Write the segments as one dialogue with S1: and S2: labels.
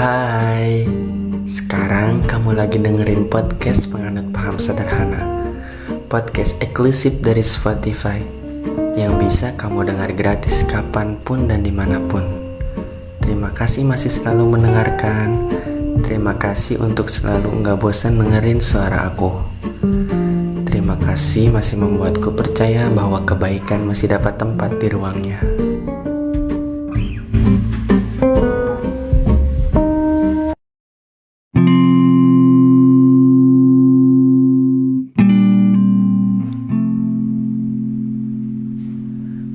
S1: Hai, sekarang kamu lagi dengerin podcast Penganut Paham Sederhana, podcast eksklusif dari Spotify yang bisa kamu dengar gratis kapanpun dan dimanapun. Terima kasih masih selalu mendengarkan. Terima kasih untuk selalu gak bosan dengerin suara aku. Terima kasih masih membuatku percaya bahwa kebaikan masih dapat tempat di ruangnya.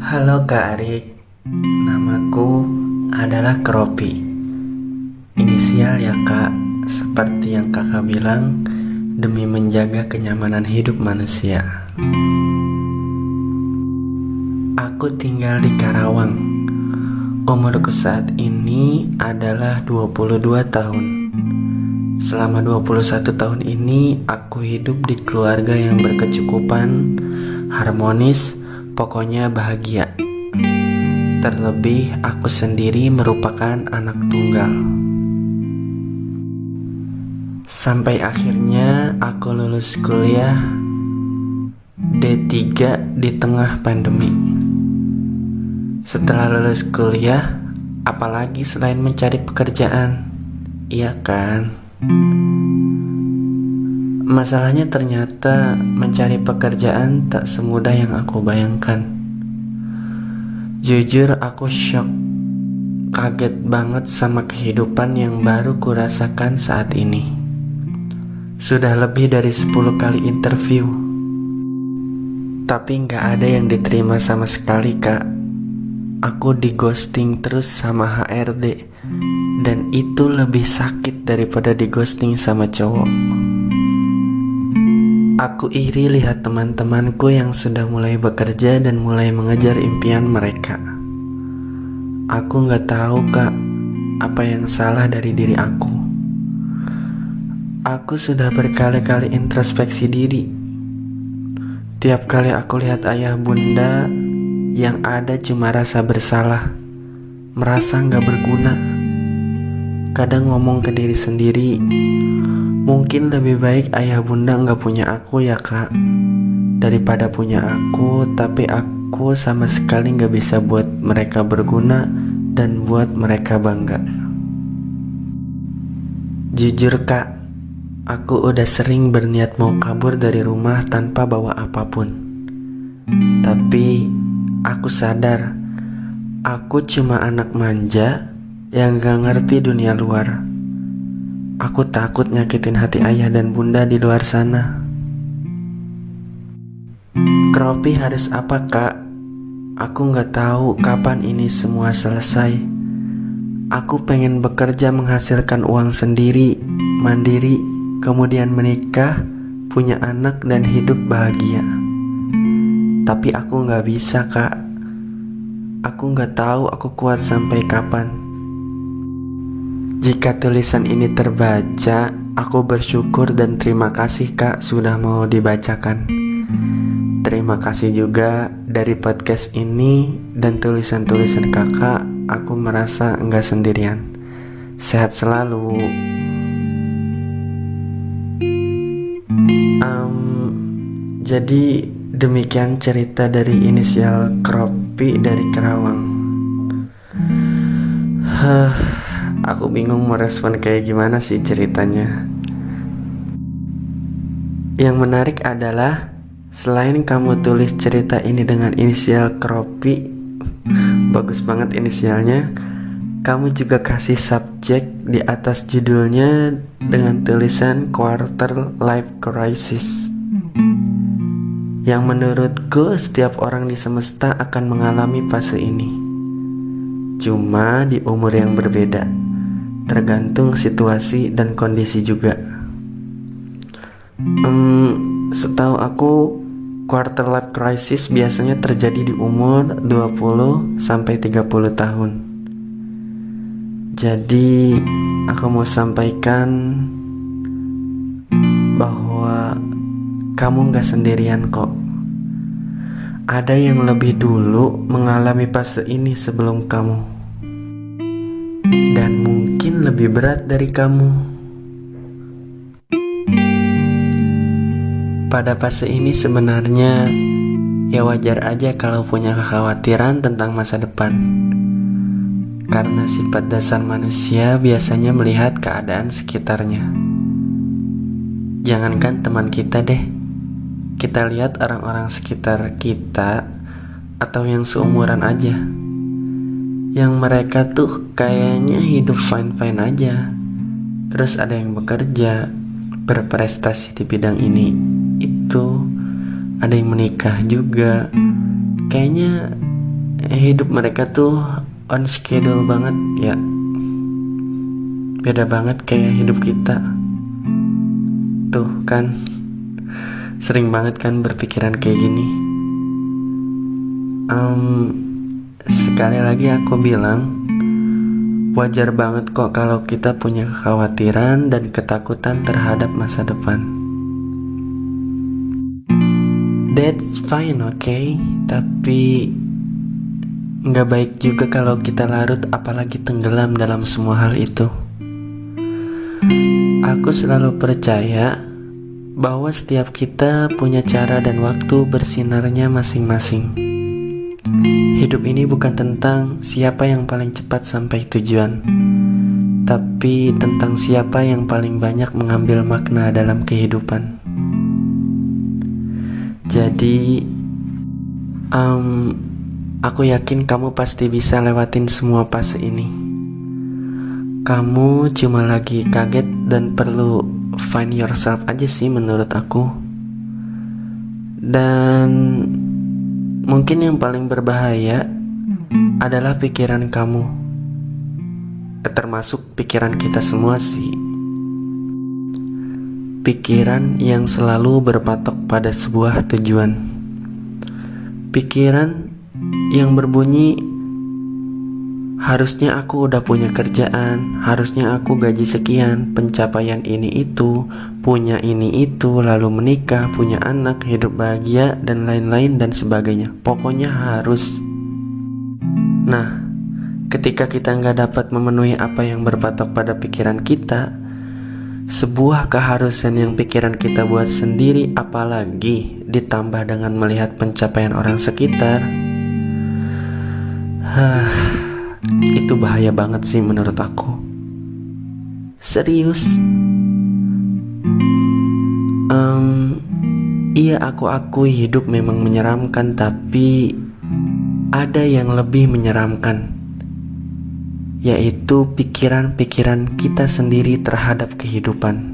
S1: Halo Kak Arik, namaku adalah Kropi. Inisial ya Kak, seperti yang kakak bilang, demi menjaga kenyamanan hidup manusia. Aku tinggal di Karawang. Umurku saat ini adalah 22 tahun. Selama 21 tahun ini, aku hidup di keluarga yang berkecukupan, harmonis, pokoknya bahagia. Terlebih aku sendiri merupakan anak tunggal. Sampai akhirnya aku lulus kuliah D3 di tengah pandemi. Setelah lulus kuliah, apalagi selain mencari pekerjaan? Iya kan? Masalahnya ternyata mencari pekerjaan tak semudah yang aku bayangkan. Jujur aku shock, kaget banget sama kehidupan yang baru kurasakan saat ini. Sudah lebih dari 10 kali interview, tapi gak ada yang diterima sama sekali Kak. Aku di ghosting terus sama HRD, dan itu lebih sakit daripada di ghosting sama cowok. Aku iri lihat teman-temanku yang sudah mulai bekerja dan mulai mengejar impian mereka. Aku gak tahu Kak, apa yang salah dari diri aku. Aku sudah berkali-kali introspeksi diri. Tiap kali aku lihat ayah bunda, yang ada cuma rasa bersalah, merasa gak berguna. Kadang ngomong ke diri sendiri, mungkin lebih baik ayah bunda gak punya aku ya Kak, daripada punya aku tapi aku sama sekali gak bisa buat mereka berguna dan buat mereka bangga. Jujur Kak, aku udah sering berniat mau kabur dari rumah tanpa bawa apapun. Tapi aku sadar, aku cuma anak manja yang gak ngerti dunia luar. Aku takut nyakitin hati ayah dan bunda di luar sana. Kropi harus apa Kak? Aku gak tahu kapan ini semua selesai. Aku pengen bekerja menghasilkan uang sendiri, mandiri, kemudian menikah, punya anak dan hidup bahagia. Tapi aku gak bisa Kak. Aku gak tahu aku kuat sampai kapan. Jika tulisan ini terbaca, aku bersyukur dan terima kasih Kak sudah mau dibacakan. Terima kasih juga dari podcast ini dan tulisan-tulisan kakak, aku merasa enggak sendirian. Sehat selalu. Jadi demikian cerita dari inisial Kropi dari Karawang. Aku bingung mau respon kayak gimana sih ceritanya. Yang menarik adalah selain kamu tulis cerita ini dengan inisial Kropi, bagus banget inisialnya, kamu juga kasih subjek di atas judulnya dengan tulisan Quarter Life Crisis. Yang menurutku setiap orang di semesta akan mengalami fase ini, cuma di umur yang berbeda, tergantung situasi dan kondisi juga. Setahu aku, quarter life crisis biasanya terjadi di umur 20 sampai 30 tahun. Jadi, aku mau sampaikan bahwa kamu gak sendirian kok. Ada yang lebih dulu mengalami fase ini sebelum kamu. Dan mungkin mungkin lebih berat dari kamu. Pada fase ini sebenarnya ya wajar aja kalau punya kekhawatiran tentang masa depan. Karena sifat dasar manusia biasanya melihat keadaan sekitarnya. Jangankan teman kita deh, kita lihat orang-orang sekitar kita atau yang seumuran aja, yang mereka tuh kayaknya hidup fine-fine aja. Terus ada yang bekerja, berprestasi di bidang ini itu, ada yang menikah juga. Kayaknya hidup mereka tuh on schedule banget ya. Beda banget kayak hidup kita. Tuh kan, sering banget kan berpikiran kayak gini. Sekali lagi aku bilang, wajar banget kok kalau kita punya kekhawatiran dan ketakutan terhadap masa depan. That's fine, okay? Tapi nggak baik juga kalau kita larut apalagi tenggelam dalam semua hal itu. Aku selalu percaya bahwa setiap kita punya cara dan waktu bersinarnya masing-masing. Hidup ini bukan tentang siapa yang paling cepat sampai tujuan, tapi tentang siapa yang paling banyak mengambil makna dalam kehidupan. Jadi, aku yakin kamu pasti bisa lewatin semua fase ini. Kamu cuma lagi kaget dan perlu find yourself aja sih menurut aku. Dan mungkin yang paling berbahaya adalah pikiran kamu, termasuk pikiran kita semua sih. Pikiran yang selalu berpatok pada sebuah tujuan. Pikiran yang berbunyi, harusnya aku udah punya kerjaan, harusnya aku gaji sekian, pencapaian ini itu, punya ini itu, lalu menikah, punya anak, hidup bahagia, dan lain-lain dan sebagainya. Pokoknya harus. Nah, ketika kita nggak dapat memenuhi apa yang berpatok pada pikiran kita, sebuah keharusan yang pikiran kita buat sendiri, apalagi ditambah dengan melihat pencapaian orang sekitar, itu bahaya banget sih menurut aku. Serius. Iya, aku akui hidup memang menyeramkan, tapi ada yang lebih menyeramkan, yaitu pikiran-pikiran kita sendiri terhadap kehidupan.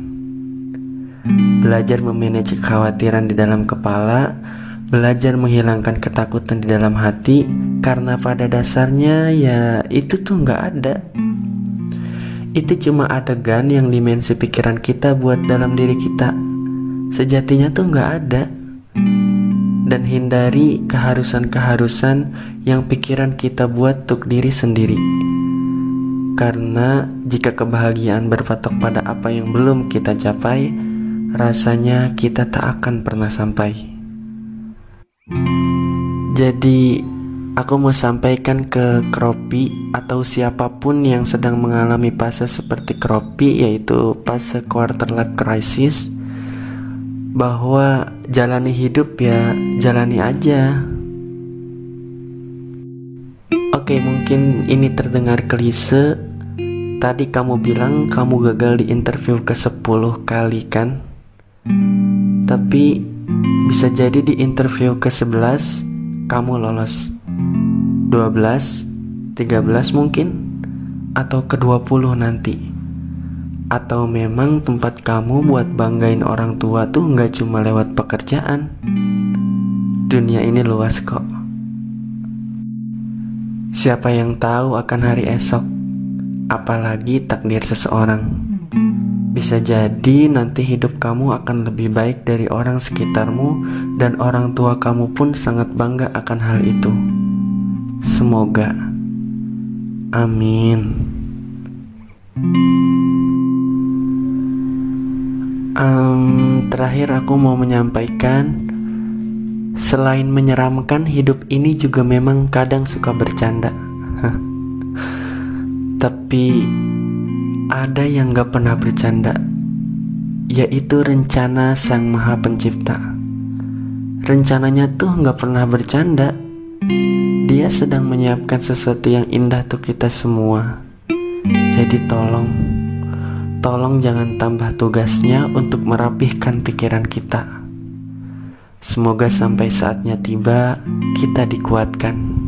S1: Belajar memanage kekhawatiran di dalam kepala, belajar menghilangkan ketakutan di dalam hati, karena pada dasarnya ya itu tuh gak ada. Itu cuma adegan yang dimensi pikiran kita buat dalam diri kita. Sejatinya tuh gak ada. Dan hindari keharusan-keharusan yang pikiran kita buat untuk diri sendiri. Karena jika kebahagiaan berpatok pada apa yang belum kita capai, rasanya kita tak akan pernah sampai. Jadi, aku mau sampaikan ke Kropi atau siapapun yang sedang mengalami fase seperti Kropi, yaitu fase quarter life crisis, bahwa jalani hidup ya jalani aja. Oke, mungkin ini terdengar klise. Tadi kamu bilang kamu gagal di interview ke-10 kali kan? Tapi bisa jadi di interview ke-11 kamu lolos, 12, 13 mungkin, atau ke-20 nanti. Atau memang tempat kamu buat banggain orang tua tuh gak cuma lewat pekerjaan. Dunia ini luas kok. Siapa yang tahu akan hari esok, apalagi takdir seseorang. Bisa jadi nanti hidup kamu akan lebih baik dari orang sekitarmu, dan orang tua kamu pun sangat bangga akan hal itu. Semoga. Amin. Terakhir aku mau menyampaikan, selain menyeramkan, hidup ini juga memang kadang suka bercanda. Tapi ada yang gak pernah bercanda, yaitu rencana Sang Maha Pencipta. Rencananya tuh gak pernah bercanda. Dia sedang menyiapkan sesuatu yang indah untuk kita semua. Jadi tolong jangan tambah tugasnya untuk merapihkan pikiran kita. Semoga sampai saatnya tiba, kita dikuatkan.